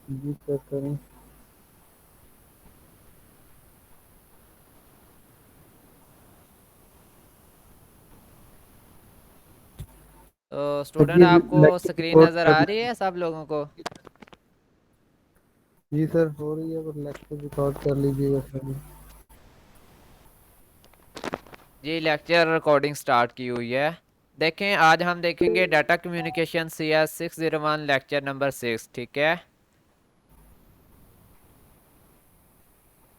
जी sir करें। तो sir student ये आपको लेक्चर स्क्रीन रिकॉर्ड नज़र कर आ रही लीजिए। है सब लोगों को? जी सर हो रही है, पर लेक्चर रिकॉर्ड कर लीजिएगा सर। जी लेक्चर रिकॉर्डिंग स्टार्ट की हुई है। देखें, आज हम देखेंगे data communication CS 601 lecture number 6। ठीक है,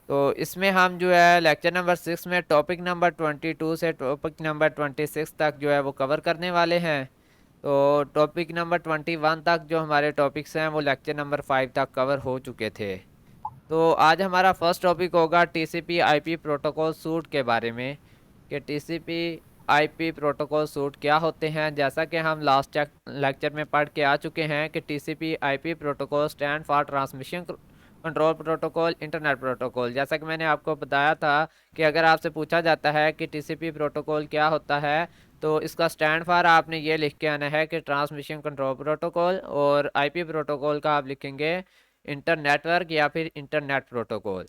तो इसमें हम जो है लेक्चर नंबर 6 में टॉपिक नंबर 22 से टॉपिक नंबर 26 तक जो है वो कवर करने वाले हैं। तो टॉपिक नंबर 21 तक जो हमारे टॉपिक्स हैं वो लेक्चर नंबर 5 तक कवर हो चुके थे। तो आज हमारा फर्स्ट टॉपिक होगा TCP IP प्रोटोकॉल सूट के बारे में, कि TCP IP प्रोटोकॉल सूट क्या होते हैं। जैसा कि हम लास्ट लेक्चर में पढ़ के आ चुके हैं कि TCP IP protocol stand for transmission control protocol internet protocol. जैसा कि मैंने आपको बताया था कि अगर आपसे पूछा जाता है कि TCP प्रोटोकॉल क्या होता है, तो इसका स्टैंड फॉर आपने ये लिख के आना है कि ट्रांसमिशन कंट्रोल प्रोटोकॉल, और IP प्रोटोकॉल का आप लिखेंगे इंटरनेटवर्क या फिर इंटरनेट प्रोटोकॉल।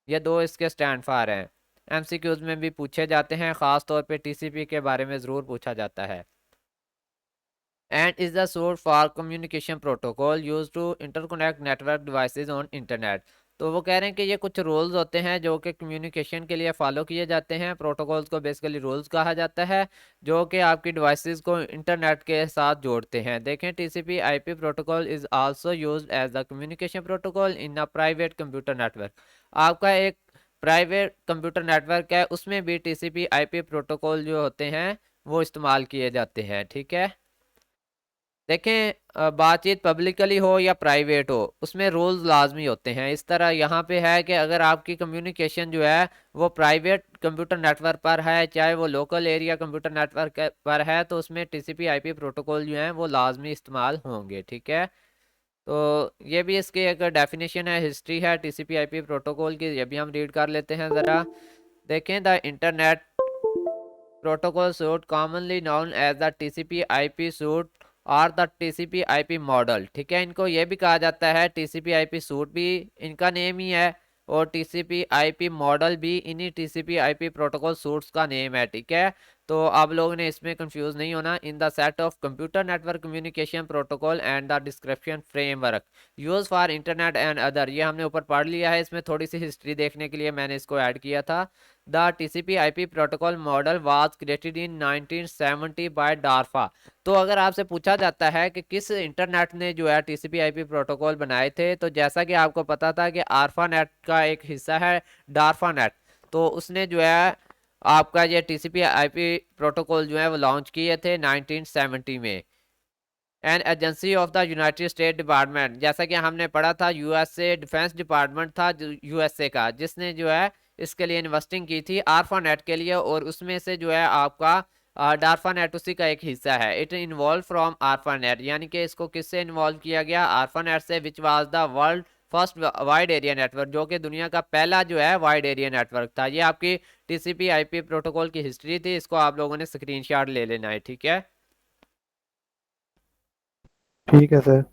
ये दो इसके स्टैंड फॉर हैं। MCQs में भी पूछे जाते हैं, ख़ास तौर पे TCP के बारे में ज़रूर पूछा जाता है। And is the source for communication protocol use to interconnect network devices on internet. तो वो कह रहे हैं कि ये कुछ रूल्स होते हैं जो कि कम्युनिकेशन के लिए फॉलो किए जाते हैं। प्रोटोकॉल्स को बेसिकली रूल्स कहा जाता है, जो कि आपकी डिवाइसेस को इंटरनेट के साथ जोड़ते हैं। देखें, TCP IP protocol is also used as the communication protocol in a private computer network. आपका एक प्राइवेट कंप्यूटर नेटवर्क है, उसमें भी TCP IP प्रोटोकॉल जो होते हैं वो इस्तेमाल किए जाते हैं। ठीक है, देखें, बातचीत पब्लिकली हो या प्राइवेट हो, उसमें रूल्स लाजमी होते हैं। इस तरह यहाँ पे है कि अगर आपकी कम्युनिकेशन जो है वो प्राइवेट कंप्यूटर नेटवर्क पर है, चाहे वो लोकल एरिया कंप्यूटर नेटवर्क पर है, तो उसमें TCP IP प्रोटोकॉल जो है वो लाजमी इस्तेमाल होंगे। ठीक है, तो ये भी इसकी एक डेफिनेशन है, हिस्ट्री है TCP IP प्रोटोकॉल की, ये भी हम रीड कर लेते हैं ज़रा। देखें, the internet protocol suite commonly known as the TCP IP suite और द TCP IP मॉडल। ठीक है, इनको ये भी कहा जाता है, TCP IP सूट भी इनका नेम ही है, और TCP IP मॉडल भी इन्हीं TCP IP प्रोटोकॉल सूट्स का नेम है। ठीक है, तो आप लोगों ने इसमें कंफ्यूज नहीं होना। In the set of computer network communication protocol and the description framework use for internet and other, ये हमने ऊपर पढ़ लिया है। इसमें थोड़ी सी हिस्ट्री देखने के लिए मैंने इसको ऐड किया था। The TCP IP protocol model was created in 1970 by DARPA. तो अगर आपसे पूछा जाता है कि किस इंटरनेट ने जो है TCP IP प्रोटोकॉल बनाए थे, तो जैसा कि आपको पता था कि आर्फा नेट का एक हिस्सा है डार्फा नेट, तो उसने जो है आपका ये TCP IP प्रोटोकॉल जो है वो लॉन्च किए थे 1970 में। An agency of the United state department, जैसा कि हमने पढ़ा था, USA डिफेंस डिपार्टमेंट था USA का, जिसने जो है इसके लिए इन्वेस्टिंग की थी आर्फा नेट के लिए, और उसमें से जो है आपका डार्फा नेट उसी का एक हिस्सा है। इट इन्वॉल्व फ्रॉम आर्फा नेट, यानी कि इसको किससे इन्वॉल्व किया गया? आर्फा नेट से, which was the world first wide area network, जो कि दुनिया का पहला जो है वाइड एरिया नेटवर्क था। ये आपकी TCP IP प्रोटोकॉल की हिस्ट्री थी, इसको आप लोगों ने स्क्रीनशॉट ले लेना है। ठीक है, ठीक है सर।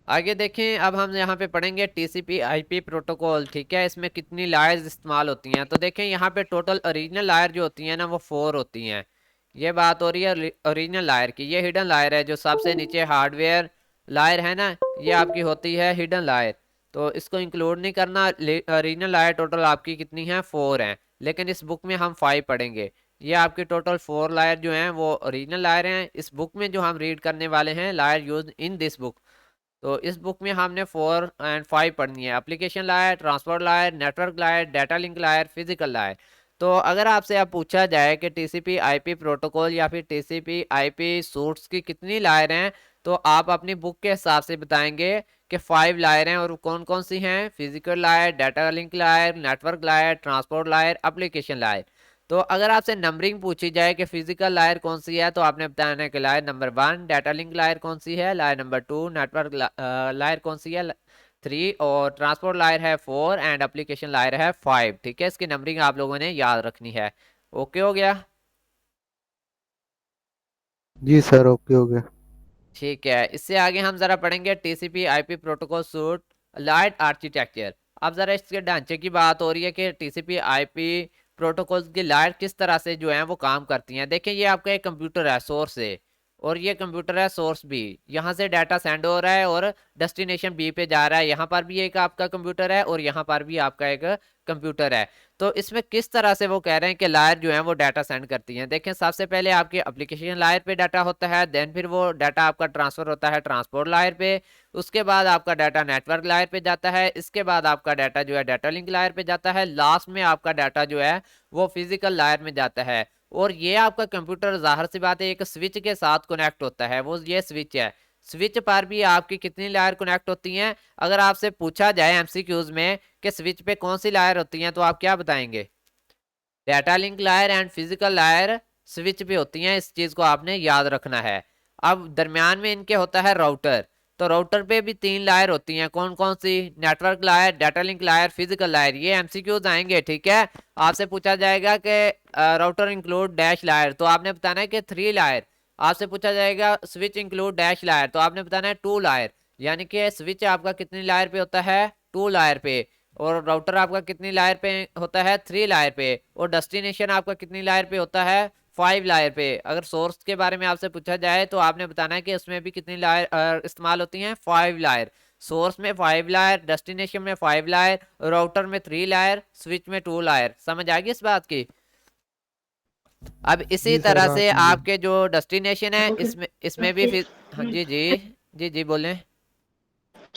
आगे देखें, अब हम यहाँ पे पढ़ेंगे TCP IP प्रोटोकॉल। ठीक है, इसमें कितनी लायर्स इस्तेमाल होती हैं। तो देखें, यहाँ पे टोटल ओरिजिनल लायर जो होती हैं ना वो 4 होती हैं। ये बात हो रही है ओरिजिनल लायर की। ये हिडन लायर है, जो सबसे नीचे हार्डवेयर लायर है ना, ये आपकी होती है हिडन लायर। तो इसको इंक्लूड नहीं करना। ओरिजिनल लायर टोटल आपकी कितनी है? 4 हैं, लेकिन इस बुक में हम 5 पढ़ेंगे। ये आपकी टोटल 4 लायर जो हैं वो ओरिजिनल लायर हैं। इस बुक में जो हम रीड करने वाले हैं, layer use in this book, तो इस बुक में हमने 4 और 5 पढ़नी है। Application layer, transport layer, network layer, data link layer, physical layer. तो अगर आपसे अब पूछा जाए कि TCP IP प्रोटोकॉल या फिर TCP IP सूट्स की कितनी लायर हैं, तो आप अपनी बुक के हिसाब से बताएंगे कि 5 लायर हैं। और कौन कौन सी हैं? Physical layer, data link layer, network layer, transport layer, application layer. तो अगर आपसे नंबरिंग पूछी जाए कि फिजिकल लायर कौन सी है, तो आपने बताना है कि layer number 1, data link layer कौन सी है, लायर नंबर 2, नेटवर्क लायर कौन सी है, 3, और ट्रांसपोर्ट लायर है 4, एंड एप्लीकेशन लायर है 5। ठीक है, इसकी नंबरिंग आप लोगों ने याद रखनी है। ओके हो गया? जी सर ओके हो गया। ठीक है, इससे आगे हम जरा पढ़ेंगे TCP IP protocol suite. Layer architecture. अब जरा इसके ढांचे की बात हो रही है कि टीसीपी आईपी प्रोटोकॉल्स की लायर किस तरह से जो है वो काम करती हैं। देखिए ये आपका एक कंप्यूटर है सोर्स है, और ये कंप्यूटर है सोर्स बी। यहाँ से डाटा सेंड हो रहा है और डेस्टिनेशन बी पे जा रहा है। यहाँ पर भी एक आपका कंप्यूटर है और यहाँ पर भी आपका एक कंप्यूटर है। तो इसमें किस तरह से वो कह रहे हैं कि लायर जो है वो डाटा सेंड करती हैं। देखें सबसे पहले आपकी एप्लीकेशन लायर पे डाटा होता है, देन फिर वो डाटा आपका ट्रांसफर होता है ट्रांसपोर्ट लायर पे, उसके बाद आपका डाटा नेटवर्क लायर पे जाता है, इसके बाद आपका डाटा जो है डाटा लिंक लायर पे जाता है, लास्ट में आपका डाटा जो है वो फिजिकल लायर में जाता है। और ये आपका कंप्यूटर जाहिर सी बात है एक स्विच के साथ कनेक्ट होता है, वो ये स्विच है। स्विच पर भी आपकी कितनी लायर कनेक्ट होती हैं? अगर आपसे पूछा जाए एमसीक्यूज में कि स्विच पे कौन सी लायर होती हैं तो आप क्या बताएंगे? Data link layer and physical layer switch पे होती हैं, इस चीज को आपने याद रखना है। अब दरमियान में इनके होता है राउटर। तो राउटर पे भी 3 लायर होती हैं, कौन कौन सी? Network layer, data link layer, physical layer. ये एमसीक्यूज आएंगे, ठीक है। आपसे पूछा जाएगा कि राउटर इंक्लूड डैश लायर, तो आपने बताना है कि 3 लायर। आपसे पूछा जाएगा स्विच इंक्लूड डैश लायर, तो आपने बताना है 2 लायर। यानी कि स्विच आपका कितनी लायर पे होता है? 2 लायर पे। और राउटर आपका कितनी लायर पे होता है? 3 लायर पे। और डेस्टिनेशन आपका कितनी लायर पे होता है? 5 लायर पे। अगर सोर्स के बारे में आपसे पूछा जाए तो आपने बताना है कि उसमें भी कितनी लायर इस्तेमाल होती हैं? 5 लायर। सोर्स में 5 लायर, डेस्टिनेशन में 5 लायर, राउटर में 3 लायर, स्विच में 2 लायर। समझ आ गई इस बात की? अब इसी जी सर तरह से आप जी। आपके जो डेस्टिनेशन है इसमें इसमें भी फिर हाँ जी जी जी जी बोलें।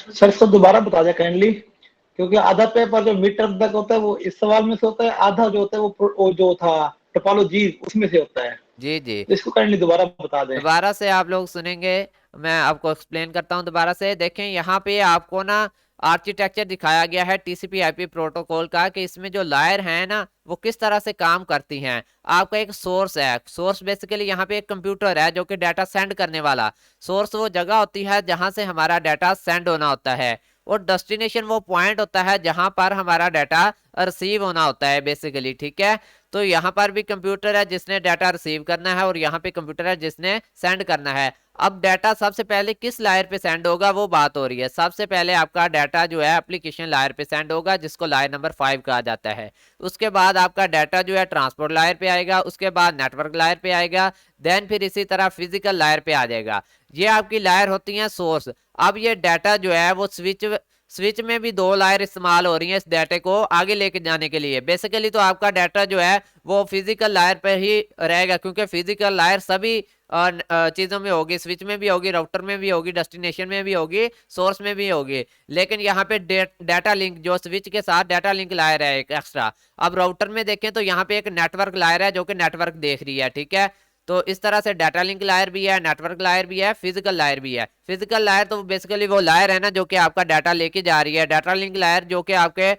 सर इसको दोबारा बता दें काइंडली, क्योंकि आधा पेपर जो मिड टर्म तक होता है वो इस सवाल में से होता है, आधा जो होता है वो जो था टोपोलॉजी उसमें से होता है। जी जी तो इसको काइंडली दोबारा बता दें। दोबारा से आप लोग सुनेंगे, मैं आपको एक्सप्लेन करता हूं दोबारा से। देखें यहाँ पे आपको ना आर्किटेक्चर दिखाया गया है टीसीपी आईपी प्रोटोकॉल का, कि इसमें जो लायर है ना वो किस तरह से काम करती हैं। आपका एक सोर्स है, सोर्स बेसिकली यहाँ पे एक कंप्यूटर है जो कि डाटा सेंड करने वाला। सोर्स वो जगह होती है जहां से हमारा डाटा सेंड होना होता है, और डेस्टिनेशन वो पॉइंट होता है जहां पर हमारा डाटा रिसीव होना होता है बेसिकली, ठीक है। तो यहाँ पर भी कंप्यूटर है जिसने डाटा रिसीव करना है, और यहाँ पे कंप्यूटर है जिसने सेंड करना है। अब डाटा सबसे पहले किस लायर पे सेंड होगा वो बात हो रही है। सबसे पहले आपका डाटा जो है एप्लीकेशन लायर पे सेंड होगा, जिसको लायर नंबर 5 कहा जाता है। उसके बाद आपका डाटा जो है ट्रांसपोर्ट लायर पे आएगा, उसके बाद नेटवर्क लायर पे आएगा, देन फिर इसी तरह फिजिकल लायर पे आ जाएगा। ये आपकी लायर होती है सोर्स। अब ये डाटा जो है वो स्विच स्विच में भी 2 लायर इस्तेमाल हो रही हैं इस डाटे को आगे लेके जाने के लिए। बेसिकली तो आपका डाटा जो है वो फिजिकल लायर पर ही रहेगा, क्योंकि फिजिकल लायर सभी चीजों में होगी, स्विच में भी होगी, राउटर में भी होगी, डेस्टिनेशन में भी होगी, सोर्स में भी होगी। लेकिन यहाँ पे डाटा लिंक जो स्विच के साथ डाटा लिंक लायर है एक एक्स्ट्रा। अब राउटर में देखें तो यहाँ पे एक नेटवर्क लायर है जो कि नेटवर्क देख रही है, ठीक है। तो इस तरह से डाटा लिंक लायर भी है, नेटवर्क लायर भी है, फिजिकल लायर भी है। फिजिकल लायर तो बेसिकली वो लायर है ना जो कि आपका डाटा लेके जा रही है। डाटा लिंक लायर जो कि आपके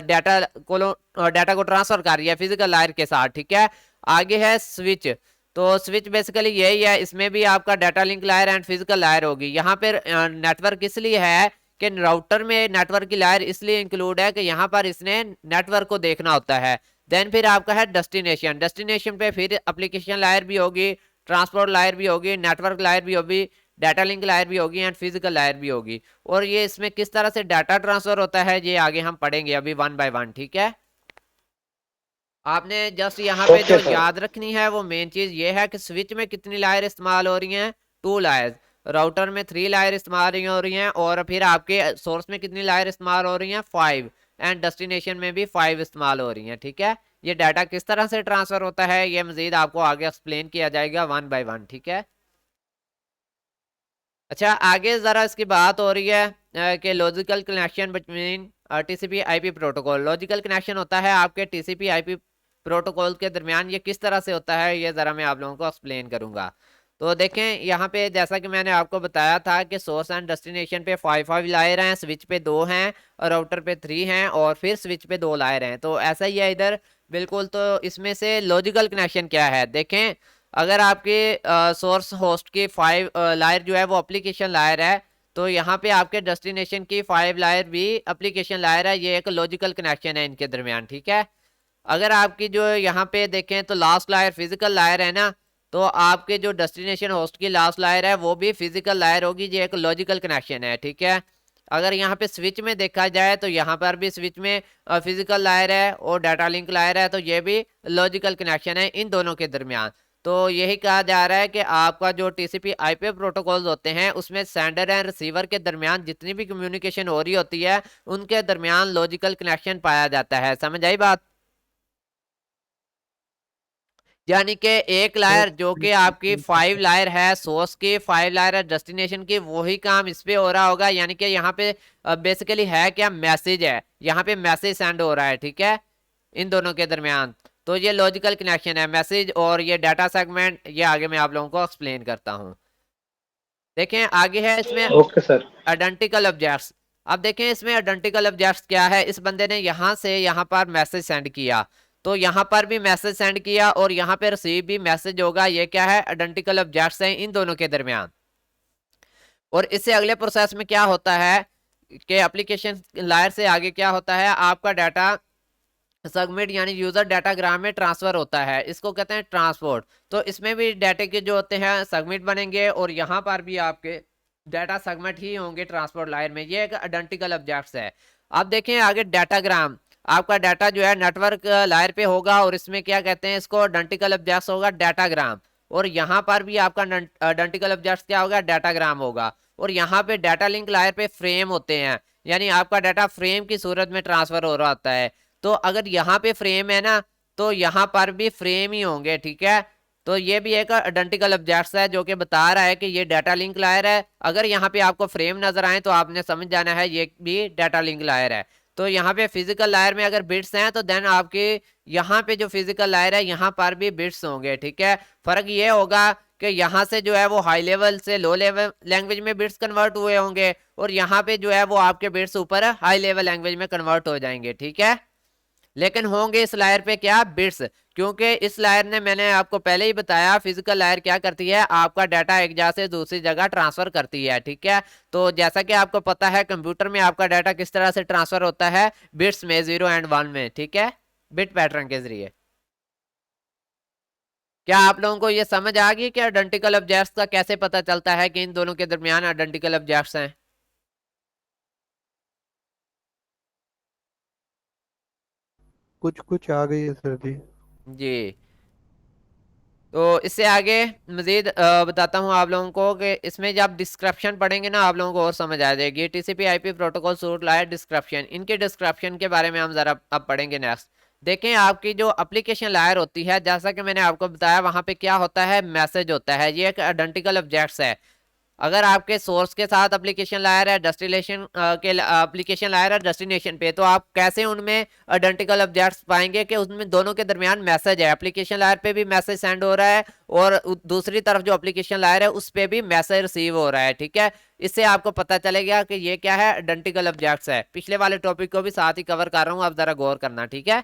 डाटा को ट्रांसफर कर रही है फिजिकल लायर के साथ, ठीक है। आगे है स्विच। तो स्विच बेसिकली यही है, इसमें भी आपका data link layer and physical layer होगी। यहाँ पर नेटवर्क इसलिए है कि राउटर में नेटवर्क की लायर इसलिए इंक्लूड है कि यहाँ पर इसने नेटवर्क को देखना होता है। देन फिर आपका है डेस्टिनेशन। डेस्टिनेशन पे फिर एप्लीकेशन लायर भी होगी, ट्रांसपोर्ट लायर भी होगी, नेटवर्क लायर भी होगी, डाटा लिंक लायर भी होगी एंड फिजिकल लायर भी होगी। और ये इसमें किस तरह से डाटा ट्रांसफर होता है ये आगे हम पढ़ेंगे अभी 1 बाय 1, ठीक है। आपने जस्ट यहाँ पे ओके जो सर। याद रखनी है वो मेन चीज ये है कि स्विच में कितनी लायर इस्तेमाल हो रही हैं? 2 लायर्स। राउटर में 3 लायर इस्तेमाल हो रही हैं, और फिर आपके सोर्स में कितनी लायर इस्तेमाल हो रही हैं? 5। एंड डेस्टिनेशन में भी 5 इस्तेमाल हो रही हैं, ठीक है। ये डाटा किस तरह से ट्रांसफर होता है ये मजीद आपको आगे एक्सप्लेन किया जाएगा 1 बाय 1, ठीक है। अच्छा आगे जरा इसकी बात हो रही है कि logical connection between TCP IP protocol. Logical connection होता है आपके टीसीपी आईपी प्रोटोकॉल के दरमियान, ये किस तरह से होता है ये ज़रा मैं आप लोगों को एक्सप्लेन करूंगा। तो देखें यहाँ पे जैसा कि मैंने आपको बताया था कि सोर्स एंड डेस्टिनेशन पे 5 लायर हैं, स्विच पे 2 हैं, और राउटर पे 3 हैं, और फिर स्विच पे 2 लायर हैं। तो ऐसा ही है इधर बिल्कुल। तो इसमें से लॉजिकल कनेक्शन क्या है देखें। अगर आपके सोर्स होस्ट की 5 लायर जो है वो एप्लीकेशन लायर है, तो यहाँ पे आपके डेस्टिनेशन की 5 लायर भी एप्लीकेशन लायर है। ये एक लॉजिकल कनेक्शन है इनके दरमियान, ठीक है। अगर आपकी जो यहाँ पे देखें तो लास्ट लायर फिजिकल लायर है ना, तो आपके जो डेस्टिनेशन होस्ट की लास्ट लायर है वो भी फिजिकल लायर होगी। ये एक लॉजिकल कनेक्शन है, ठीक है। अगर यहाँ पे स्विच में देखा जाए तो यहाँ पर भी स्विच में फिजिकल लायर है और डाटा लिंक लायर है, तो ये भी लॉजिकल कनेक्शन है इन दोनों के दरमियान। तो यही कहा जा रहा है कि आपका जो टीसीपी आईपी प्रोटोकॉल्स होते हैं उसमें सेंडर एंड रिसीवर के दरमियान जितनी भी कम्युनिकेशन हो रही होती है उनके दरमियान लॉजिकल कनेक्शन पाया जाता है। समझ आई बात? यानी कि एक लायर जो कि आपकी 5 लायर है सोर्स की, 5 लायर है डेस्टिनेशन की, वही काम इस पे हो रहा होगा। यानी कि यहाँ पे बेसिकली है क्या, मैसेज है, यहाँ पे मैसेज सेंड हो रहा है, ठीक है, इन दोनों के दरमियान। तो ये लॉजिकल कनेक्शन है मैसेज और ये डाटा सेगमेंट, ये आगे मैं आप लोगों को एक्सप्लेन करता हूँ। देखें आगे है इसमें ओके सर। Identical objects. अब देखें इसमें आइडेंटिकल ऑब्जेक्ट्स क्या है। इस बंदे ने यहाँ से यहाँ पर मैसेज सेंड किया, तो यहाँ पर भी मैसेज सेंड किया और यहाँ पे रिसीव भी मैसेज होगा। ये क्या है, आइडेंटिकल ऑब्जेक्ट्स हैं इन दोनों के दरमियान। और इससे अगले प्रोसेस में क्या होता है कि एप्लीकेशन लायर से आगे क्या होता है, आपका डाटा सेगमेंट यानी यूजर डाटाग्राम में ट्रांसफर होता है, इसको कहते हैं ट्रांसपोर्ट। तो इसमें भी डाटे के जो होते हैं सेगमेंट बनेंगे और यहाँ पर भी आपके डाटा सेगमेंट ही होंगे ट्रांसपोर्ट लायर में। ये एक आइडेंटिकल ऑब्जेक्ट्स है। अब देखें आगे डाटाग्राम, आपका डाटा जो है नेटवर्क लायर पे होगा और इसमें क्या कहते हैं, इसको आइडेंटिकल ऑब्जेक्ट्स होगा डाटाग्राम। और यहाँ पर भी आपका आइडेंटिकल ऑब्जेक्ट्स क्या होगा, डाटाग्राम होगा। और यहाँ पे डाटा लिंक लायर पे फ्रेम होते हैं, यानी आपका डाटा फ्रेम की सूरत में ट्रांसफर हो रहा होता है। तो अगर यहाँ पे फ्रेम है ना तो यहाँ पर भी फ्रेम ही होंगे, ठीक है। तो ये भी एक आइडेंटिकल ऑब्जेक्ट्स है जो कि बता रहा है कि ये डाटा लिंक लायर है। अगर यहाँ पे आपको फ्रेम नजर आए तो आपने समझ जाना है ये भी डाटा लिंक लायर है। तो यहाँ पे फिजिकल लायर में अगर बिट्स हैं तो देन आपके यहाँ पे जो फिजिकल लायर है यहाँ पर भी बिट्स होंगे, ठीक है। फर्क ये होगा कि यहाँ से जो है वो हाई लेवल से लो लेवल लैंग्वेज में बिट्स कन्वर्ट हुए होंगे और यहाँ पे जो है वो आपके बिट्स ऊपर हाई लेवल लैंग्वेज में कन्वर्ट हो जाएंगे, ठीक है। लेकिन होंगे इस लायर पे क्या, बिट्स, क्योंकि इस लायर ने मैंने आपको पहले ही बताया फिजिकल लायर क्या करती है, आपका डाटा एक जगह से दूसरी जगह ट्रांसफर करती है, ठीक है। तो जैसा कि आपको पता है कंप्यूटर में आपका डाटा किस तरह से ट्रांसफर होता है, बिट्स में 0 एंड 1 में, ठीक है, बिट पैटर्न के जरिए। क्या आप लोगों को ये समझ आ गई कि आइडेंटिकल ऑब्जेक्ट्स का कैसे पता चलता है कि इन दोनों के दरमियान आइडेंटिकल ऑब्जेक्ट्स हैं? कुछ कुछ आ गई है सर जी। जी। तो इससे आगे मजीद बताता हूँ आप लोगों को कि इसमें जब डिस्क्रिप्शन पढ़ेंगे ना आप लोगों को और समझ आ जाएगी। TCP IP protocol suite layer description, इनके डिस्क्रिप्शन के बारे में हम जरा अब पढ़ेंगे नेक्स्ट। देखें आपकी जो एप्लीकेशन लायर होती है जैसा कि मैंने आपको बताया वहां पे क्या होता है, मैसेज होता है, ये एक आइडेंटिकल ऑब्जेक्ट्स है। अगर आपके सोर्स के साथ एप्लीकेशन लायर है, डेस्टिनेशन के एप्लीकेशन लायर है डेस्टिनेशन पे, तो आप कैसे उनमें आइडेंटिकल ऑब्जेक्ट्स पाएंगे कि उसमें दोनों के दरमियान मैसेज है, एप्लीकेशन लायर पे भी मैसेज सेंड हो रहा है और दूसरी तरफ जो एप्लीकेशन लायर है उस पे भी मैसेज रिसीव हो रहा है, ठीक है। इससे आपको पता चलेगा कि ये क्या है, आइडेंटिकल ऑब्जेक्ट्स है। पिछले वाले टॉपिक को भी साथ ही कवर कर रहा हूँ, आप जरा गौर करना, ठीक है।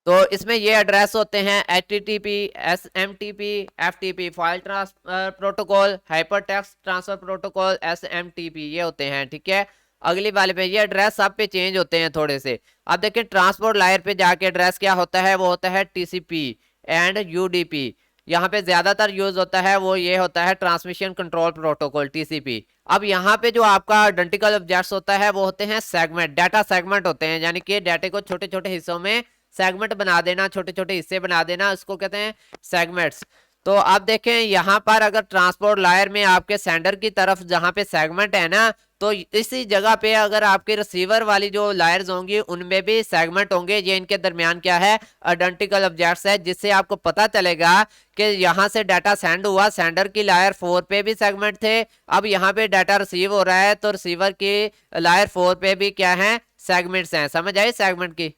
तो इसमें ये एड्रेस होते हैं HTTP, SMTP, FTP file transfer protocol, hyper text transfer protocol, SMTP, ये होते हैं, ठीक है। अगली वाले पे ये एड्रेस सब पे चेंज होते हैं थोड़े से। अब देखिए ट्रांसपोर्ट लायर पे जाके एड्रेस क्या होता है, वो होता है TCP एंड UDP। यहाँ पे ज्यादातर यूज होता है वो ये होता है ट्रांसमिशन कंट्रोल प्रोटोकॉल, TCP। अब यहाँ पे जो आपका आइडेंटिकल ऑब्जेक्ट्स होता है वो होते हैं सेगमेंट, डाटा सेगमेंट होते हैं, यानी कि डाटे को छोटे छोटे हिस्सों में सेगमेंट बना देना, छोटे छोटे हिस्से बना देना, उसको कहते हैं सेगमेंट्स। तो आप देखें यहाँ पर अगर ट्रांसपोर्ट लायर में आपके सेंडर की तरफ जहाँ पे सेगमेंट है ना, तो इसी जगह पे अगर आपके रिसीवर वाली जो लायर्स होंगी उनमें भी सेगमेंट होंगे। ये इनके दरमियान क्या है, आइडेंटिकल ऑब्जेक्ट्स है, जिससे आपको पता चलेगा कि यहाँ से डाटा सेंड हुआ, सेंडर की लायर 4 पे भी सेगमेंट थे, अब यहाँ पे डाटा रिसीव हो रहा है तो रिसीवर की लायर 4 पे भी क्या है, सेगमेंट्स हैं। समझ आई सेगमेंट की?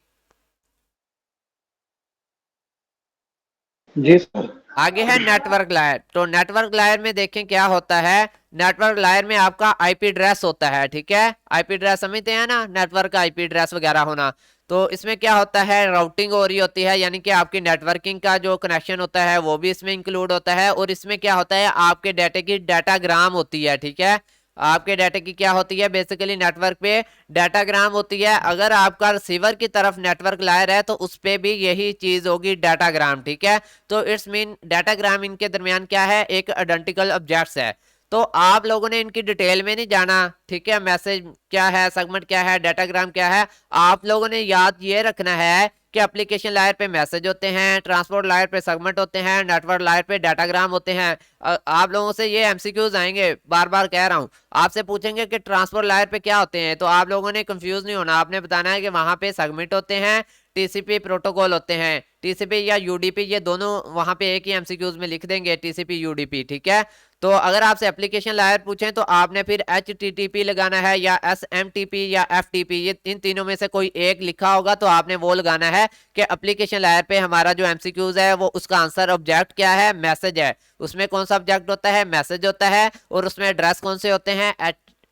जी सर। आगे है नेटवर्क लायर। तो नेटवर्क लायर में देखें क्या होता है, नेटवर्क लायर में आपका आईपी एड्रेस होता है, ठीक है। आईपी एड्रेस समझते हैं ना, नेटवर्क का आईपी एड्रेस वगैरह होना। तो इसमें क्या होता है, राउटिंग हो रही होती है, यानी कि आपकी नेटवर्किंग का जो कनेक्शन होता है वो भी इसमें इंक्लूड होता है। और इसमें क्या होता है, आपके डाटे की डाटाग्राम होती है, ठीक है। आपके डाटा की क्या होती है, बेसिकली नेटवर्क पे डाटाग्राम होती है। अगर आपका रिसीवर की तरफ नेटवर्क लायर है तो उस पे भी यही चीज होगी, डाटाग्राम, ठीक है। तो इट्स मीन डाटाग्राम इनके दरमियान क्या है, एक आइडेंटिकल ऑब्जेक्ट्स है। तो आप लोगों ने इनकी डिटेल में नहीं जाना, ठीक है। मैसेज क्या है, सेगमेंट क्या है, डाटाग्राम क्या है, आप लोगों ने याद ये रखना है कि एप्लीकेशन लेयर पे मैसेज होते हैं, ट्रांसपोर्ट लेयर पे सेगमेंट होते हैं, नेटवर्क लेयर पे डाटाग्राम होते हैं। आप लोगों से ये एमसीक्यूज आएंगे, बार बार कह रहा हूँ, आपसे पूछेंगे कि ट्रांसपोर्ट लेयर पे क्या होते हैं, तो आप लोगों ने कंफ्यूज नहीं होना, आपने बताना है कि वहां पे सेगमेंट होते हैं, टीसीपी प्रोटोकॉल होते हैं, टीसीपी या यूडीपी, ये दोनों वहां पे एक ही एमसीक्यूज में लिख देंगे, टीसीपी यूडीपी, ठीक है। तो अगर आपसे एप्लीकेशन लेयर पूछें तो आपने फिर HTTP लगाना है या SMTP या FTP, ये इन तीनों में से कोई एक लिखा होगा तो आपने वो लगाना है कि एप्लीकेशन लेयर पे हमारा जो एमसीक्यूज है वो उसका आंसर ऑब्जेक्ट क्या है, मैसेज है। उसमें कौन सा ऑब्जेक्ट होता है, मैसेज होता है, और उसमें एड्रेस कौन से होते हैं,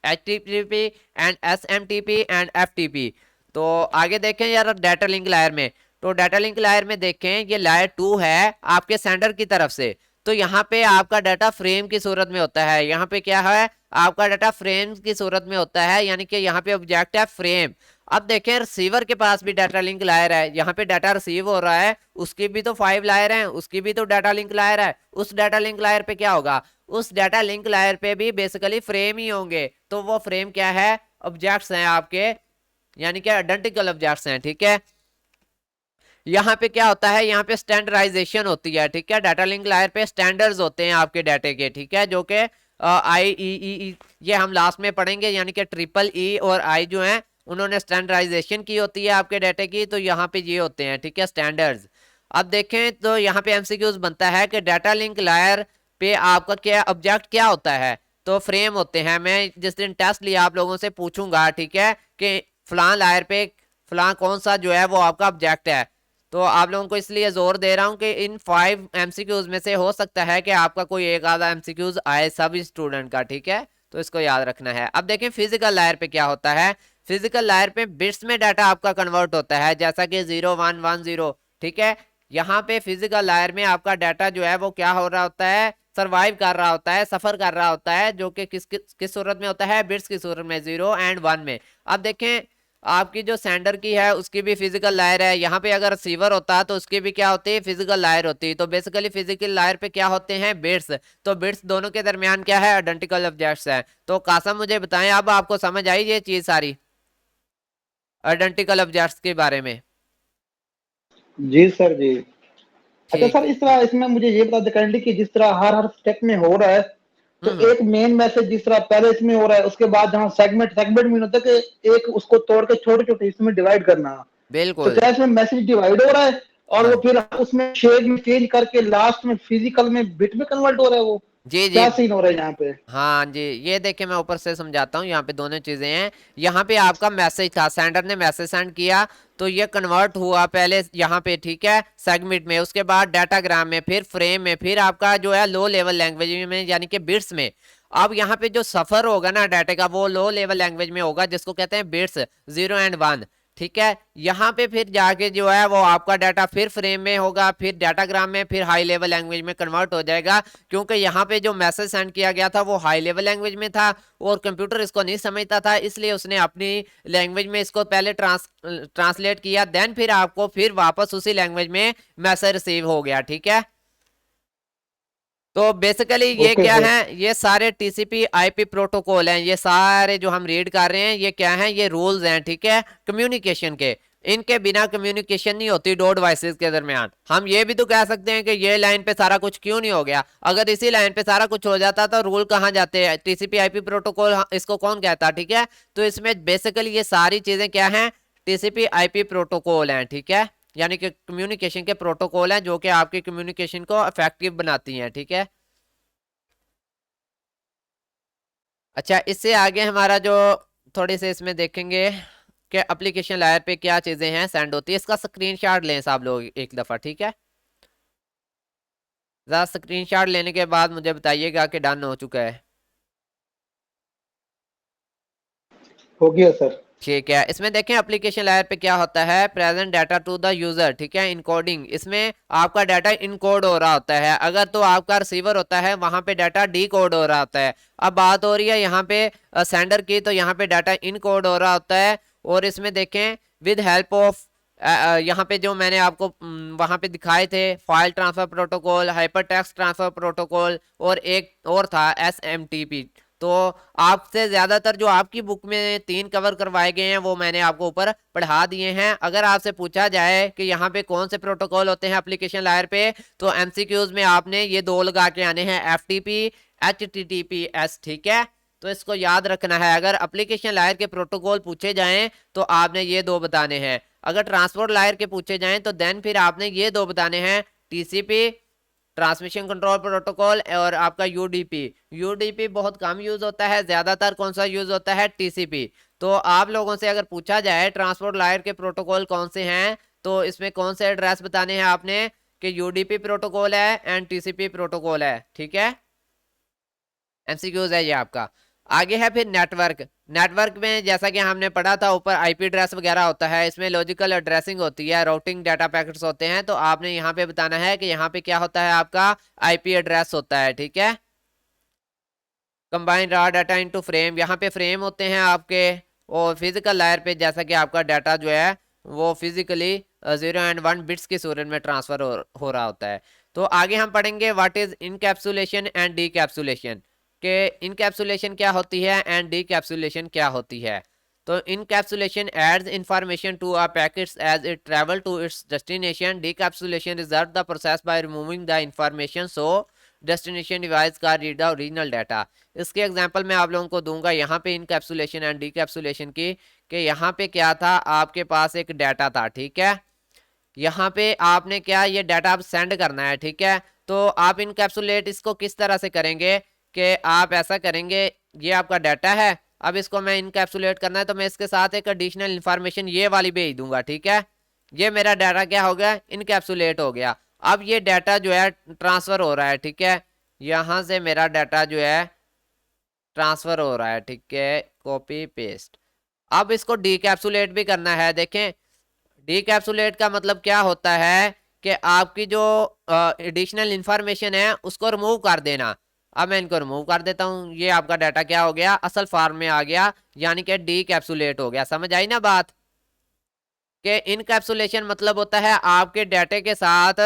HTTP and SMTP and FTP। तो आगे देखें यार डाटा लिंक लेयर में, तो डाटा लिंक लेयर में देखें ये लेयर 2 है आपके सेंडर की तरफ से। तो यहाँ पे आपका डाटा फ्रेम की सूरत में होता है, यहाँ पे क्या है, आपका डाटा फ्रेम की सूरत में होता है, यानी कि यहाँ पे ऑब्जेक्ट है फ्रेम। अब देखें रिसीवर के पास भी डाटा लिंक लायर है, यहाँ पे डाटा रिसीव हो रहा है, उसकी भी तो 5 लायर है, उसकी भी तो डाटा लिंक लायर है। उस डाटा लिंक लायर पे क्या होगा, उस डाटा लिंक लायर पे भी बेसिकली फ्रेम ही होंगे। तो वो फ्रेम क्या है, ऑब्जेक्ट्स हैं आपके, यानी कि आइडेंटिकल ऑब्जेक्ट्स हैं, ठीक है। यहाँ पे क्या होता है, यहाँ पे स्टैंडर्डाइजेशन होती है, ठीक है। डाटा लिंक लायर पे स्टैंडर्ड्स होते हैं आपके डाटे के, ठीक है, जो कि IEEE ये हम लास्ट में पढ़ेंगे, यानी कि EEE और आई जो है उन्होंने स्टैंडर्डाइजेशन की होती है आपके डाटे की, तो यहाँ पे ये होते हैं, ठीक है, स्टैंडर्ड्स। अब देखें तो यहाँ पे एमसीक्यूज बनता है कि डाटा लिंक लायर पे आपका क्या ऑब्जेक्ट क्या होता है, तो फ्रेम होते हैं। मैं जिस दिन टेस्ट लिया आप लोगों से पूछूंगा, ठीक है, कि फलां लायर पे फलां कौन सा जो है वो आपका ऑब्जेक्ट है। तो आप लोगों को इसलिए जोर दे रहा हूँ कि इन 5 एमसीक्यूज में से हो सकता है कि आपका कोई एक आधा एमसीक्यूज आए सभी स्टूडेंट का, ठीक है, तो इसको याद रखना है। अब देखें फिजिकल लायर पे क्या होता है, फिजिकल लायर पे बिट्स में डाटा आपका कन्वर्ट होता है, जैसा कि 0110, ठीक है। यहाँ पे फिजिकल लायर में आपका डाटा जो है वो क्या हो रहा होता है, सर्वाइव कर रहा होता है, सफर कर रहा होता है, जो कि किस सूरत में होता है, बिट्स की सूरत में, 0 और 1 में। अब देखें आपकी जो सेंडर की है उसकी भी फिजिकल लायर है, यहाँ पे अगर रिसीवर होता है तो उसकी भी क्या होती है, फिजिकल लायर होती है। तो बेसिकली फिजिकल लायर पे क्या होते हैं, बिट्स। तो बिट्स दोनों के दरमियान क्या है, आइडेंटिकल ऑब्जेक्ट्स है। तो कासम मुझे बताएं, अब आपको समझ आई ये चीज सारी आइडेंटिकल ऑब्जेक्ट्स के बारे में? जी सर जी। अच्छा ठीक। सर, इस तरह इसमें मुझे ये बता दें काइंडली कि जिस तरह हर हर स्टेप में हो रहा है, तो हम्म। एक मेन मैसेज जिस तरह पहले इसमें हो रहा है, उसके बाद जहाँ सेगमेंट सेगमेंट मीन होता है कि एक उसको तोड़ के छोटे छोटे हिस्सों में डिवाइड करना। तो बिल्कुल। क्या इसमें मैसेज डिवाइड हो रहा है और हाँ वो फिर उसमें शेप में चेंज करके लास्ट में फिजिकल में बिट में कन्वर्ट हो रहा है, वो जी जी। क्या सीन हो रहा है यहाँ पे? हाँ जी, ये देखिए मैं ऊपर से समझाता हूँ, यहाँ पे दोनों चीजें हैं। यहाँ पे आपका मैसेज था, सेंडर ने मैसेज सेंड किया, तो ये कन्वर्ट हुआ पहले यहाँ पे, ठीक है, सेगमेंट में, उसके बाद डाटाग्राम में, फिर फ्रेम में, फिर आपका जो है लो लेवल लैंग्वेज में यानी कि बिट्स में। अब यहाँ पे जो सफर होगा ना डाटा का वो लो लेवल लैंग्वेज में होगा, जिसको कहते हैं बिट्स, 0 और 1, ठीक है। यहाँ पे फिर जाके जो है वो आपका डाटा फिर फ्रेम में होगा, फिर डाटाग्राम में, फिर हाई लेवल लैंग्वेज में कन्वर्ट हो जाएगा, क्योंकि यहाँ पे जो मैसेज सेंड किया गया था वो हाई लेवल लैंग्वेज में था और कंप्यूटर इसको नहीं समझता था, इसलिए उसने अपनी लैंग्वेज में इसको पहले ट्रांसलेट किया, देन फिर आपको फिर वापस उसी लैंग्वेज में मैसेज रिसीव हो गया, ठीक है। तो बेसिकली ये ओके क्या सर। है, ये सारे टीसीपी आईपी प्रोटोकॉल हैं, ये सारे जो हम रीड कर रहे हैं ये क्या है, ये रूल्स हैं, ठीक है, कम्युनिकेशन के। इनके बिना कम्युनिकेशन नहीं होती दो डिवाइसेस के दरमियान। हम ये भी तो कह सकते हैं कि ये लाइन पे सारा कुछ क्यों नहीं हो गया, अगर इसी लाइन पे सारा कुछ हो जाता तो रूल कहाँ जाते हैं, टीसीपी आईपी प्रोटोकॉल इसको कौन कहता, ठीक है। तो इसमें बेसिकली ये सारी चीजें क्या हैं, टीसीपी आईपी प्रोटोकॉल हैं, ठीक है, यानी कि कम्युनिकेशन के प्रोटोकॉल हैं जो कि आपकी कम्युनिकेशन को इफेक्टिव बनाती हैं, ठीक है। अच्छा, इससे आगे हमारा जो थोड़े से इसमें देखेंगे कि एप्लीकेशन लेयर पे क्या चीजें हैं सेंड होती है, इसका स्क्रीनशॉट लें सब लोग एक दफा, ठीक है। जरा स्क्रीनशॉट लेने के बाद मुझे बताइएगा कि डन हो चुका है। हो गया सर। ठीक है, इसमें देखें एप्लीकेशन लेयर पे क्या होता है, present data to the user, ठीक है, इनकोडिंग, इसमें आपका डाटा इनकोड हो रहा होता है। अगर तो आपका रिसीवर होता है वहां पे डाटा डी कोड हो रहा होता है। अब बात हो रही है यहाँ पे सेंडर की, तो यहाँ पे डाटा इनकोड हो रहा होता है। और इसमें देखें विद हेल्प ऑफ यहाँ पे जो मैंने आपको वहाँ पे दिखाए थे, file transfer protocol, hyper text transfer protocol, और एक और था SMTP। तो आपसे ज़्यादातर जो आपकी बुक में 3 कवर करवाए गए हैं वो मैंने आपको ऊपर पढ़ा दिए हैं। अगर आपसे पूछा जाए कि यहाँ पे कौन से प्रोटोकॉल होते हैं एप्लीकेशन लेयर पे, तो MCQs में आपने ये 2 लगा के आने हैं, FTP, HTTPS, ठीक है। तो इसको याद रखना है। अगर एप्लीकेशन लेयर के प्रोटोकॉल पूछे जाएं तो आपने ये 2 बताने हैं। अगर ट्रांसपोर्ट लेयर के पूछे जाएं तो देन फिर आपने ये 2 बताने हैं, TCP, ट्रांसमिशन कंट्रोल प्रोटोकॉल, और आपका UDP बहुत कम यूज होता है, ज्यादातर कौन सा यूज होता है, TCP। तो आप लोगों से अगर पूछा जाए ट्रांसपोर्ट लेयर के प्रोटोकॉल कौन से हैं, तो इसमें कौन से एड्रेस बताने हैं आपने कि UDP प्रोटोकॉल है एंड TCP प्रोटोकॉल है, ठीक है। MCQs है ये आपका। आगे है फिर नेटवर्क। नेटवर्क में जैसा कि हमने पढ़ा था ऊपर IP एड्रेस वगैरह होता है, इसमें लॉजिकल एड्रेसिंग होती है, राउटिंग डाटा पैकेट्स होते हैं। तो आपने यहाँ पे बताना है कि यहाँ पे क्या होता है, आपका IP एड्रेस होता है, ठीक है। Combine raw data into frame, यहाँ पे फ्रेम होते हैं आपके, और फिजिकल लेयर पे जैसा कि आपका डाटा जो है वो फिजिकली 0 एंड 1 बिट्स की सूरत में ट्रांसफर हो रहा होता है। तो आगे हम पढ़ेंगे व्हाट इज इनकैप्सुलेशन एंड डीकैप्सुलेशन, के इनकैप्सुलेशन क्या होती है एंड डीकैप्सुलेशन क्या होती है। तो encapsulation adds information to a packets as it travel to its destination. Decapsulation reserve the process by removing the information so destination device can read the original data. इसके example मैं आप लोगों को दूंगा यहाँ पे इनकैप्सुलेशन एंड डीकैप्सुलेशन की, कि यहाँ पे क्या था, आपके पास एक डाटा था, ठीक है। यहाँ पे आपने क्या, ये डाटा आप सेंड करना है, ठीक है। तो आप इनकैप्सुलेट इसको किस तरह से करेंगे कि आप ऐसा करेंगे, ये आपका डाटा है, अब इसको मैं इनकैप्सुलेट करना है तो मैं इसके साथ एक एडिशनल इन्फॉर्मेशन ये वाली भेज दूंगा, ठीक है। ये मेरा डाटा क्या हो गया, इनकैप्सुलेट हो गया। अब ये डाटा जो है ट्रांसफर हो रहा है, ठीक है। यहाँ से मेरा डाटा जो है ट्रांसफर हो रहा है, ठीक है, कॉपी पेस्ट। अब इसको डीकैप्सुलेट भी करना है। देखें, डीकैप्सुलेट का मतलब क्या होता है कि आपकी जो एडिशनल इंफॉर्मेशन है उसको रिमूव कर देना। अब मैं इनको रिमूव कर देता हूँ, ये आपका डाटा क्या हो गया, असल फॉर्म में आ गया, यानी कि डीकैप्सुलेट हो गया। समझ आई ना बात, कि इनकैप्सुलेशन मतलब होता है आपके डाटे के साथ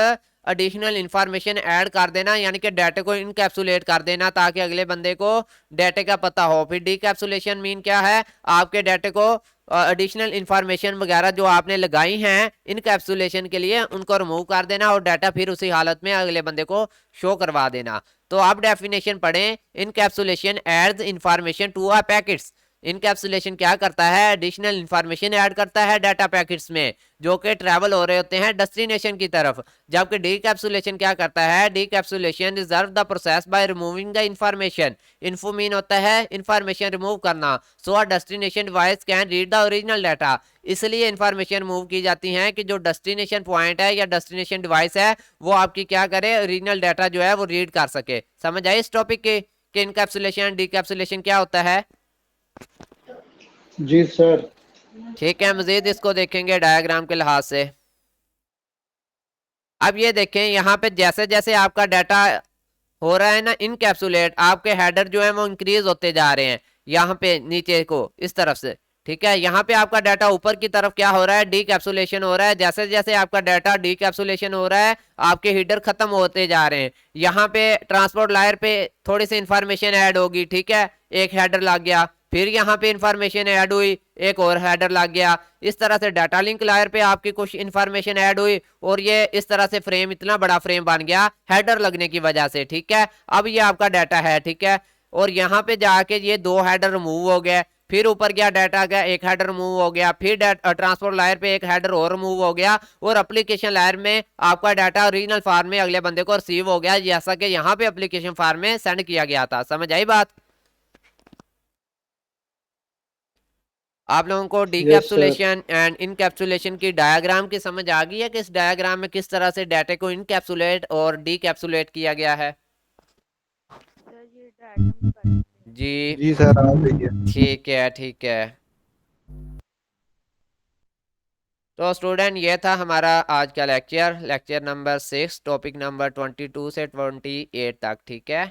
एडिशनल इंफॉर्मेशन ऐड कर देना, यानी कि डाटे को इनकैप्सुलेट कर देना ताकि अगले बंदे को डाटे का पता हो। फिर डीकैप्सुलेशन मीन क्या है, आपके डाटे को एडिशनल इंफॉर्मेशन वगैरह जो आपने लगाई हैं इनकैप्सुलेशन के लिए उनको रिमूव कर देना, और डाटा फिर उसी हालत में अगले बंदे को शो करवा देना। तो आप डेफिनेशन पढ़ें, encapsulation adds information to a packets. Encapsulation क्या करता है, एडिशनल इंफॉर्मेशन ऐड करता है डाटा पैकेट्स में जो कि ट्रैवल हो रहे होते हैं डेस्टिनेशन की तरफ। जबकि डीकैप्सुलेशन क्या करता है, decapsulation reserve the process by removing the information. Info mean होता है इंफॉर्मेशन रिमूव करना, so a destination device can read the original data. इसलिए इंफॉर्मेशन रिमूव की जाती है कि जो डेस्टिनेशन पॉइंट है या डेस्टिनेशन डिवाइस है वो आपकी क्या करे, ओरिजिनल डाटा जो है वो रीड कर सके। समझ आई इस टॉपिक के कि इनकैप्सुलेशन डीकैप्सुलेशन क्या होता है। जी सर। ठीक है, मजीद इसको देखेंगे डायग्राम के लिहाज से। अब ये देखें, यहाँ पे जैसे जैसे आपका डाटा हो रहा है ना इनकैप्सुलेट, आपके हेडर जो है वो इंक्रीज होते जा रहे हैं यहाँ पे नीचे को इस तरफ से, ठीक है। यहाँ पे आपका डाटा ऊपर की तरफ क्या हो रहा है, डीकैप्सुलेशन हो रहा है। जैसे जैसे आपका डाटा डीकैप्सुलेशन हो रहा है आपके हीडर खत्म होते जा रहे हैं। यहाँ पे ट्रांसपोर्ट लायर पे थोड़ी सी इंफॉर्मेशन ऐड होगी, ठीक है, एक हेडर लग गया, फिर यहाँ पे इंफॉर्मेशन ऐड हुई, एक और हेडर लग गया। इस तरह से डाटा लिंक लायर पे आपकी कुछ इंफॉर्मेशन ऐड हुई, और ये इस तरह से फ्रेम, इतना बड़ा फ्रेम बन गया हेडर लगने की वजह से, ठीक है। अब ये आपका डाटा है, ठीक है, और यहाँ पे जाके ये 2 हेडर रिमूव हो गए, फिर ऊपर गया डाटा गया, एक हेडर रिमूव हो गया, फिर ट्रांसपोर्ट लायर पे एक हेडर और रिमूव हो गया, और एप्लीकेशन लायर में आपका डाटा ओरिजिनल फॉर्म में अगले बंदे को रिसीव हो गया, जैसा कि यहाँ पे एप्लीकेशन फॉर्म में सेंड किया गया था। समझ आई बात। आप लोगों को यस सर। डीकैप्सुलेशन एंड इनकैप्सुलेशन की डायग्राम की समझ आ गई है कि इस डायग्राम में किस तरह से डाटा को इनकैप्सुलेट और डीकैप्सुलेट किया गया है। सर ये डायग्राम कर जी जी सर, आ गई है। ठीक है, ठीक है। तो स्टूडेंट ये था हमारा आज का lecture, lecture number 6, topic number 22 से 28 तक, ठीक है।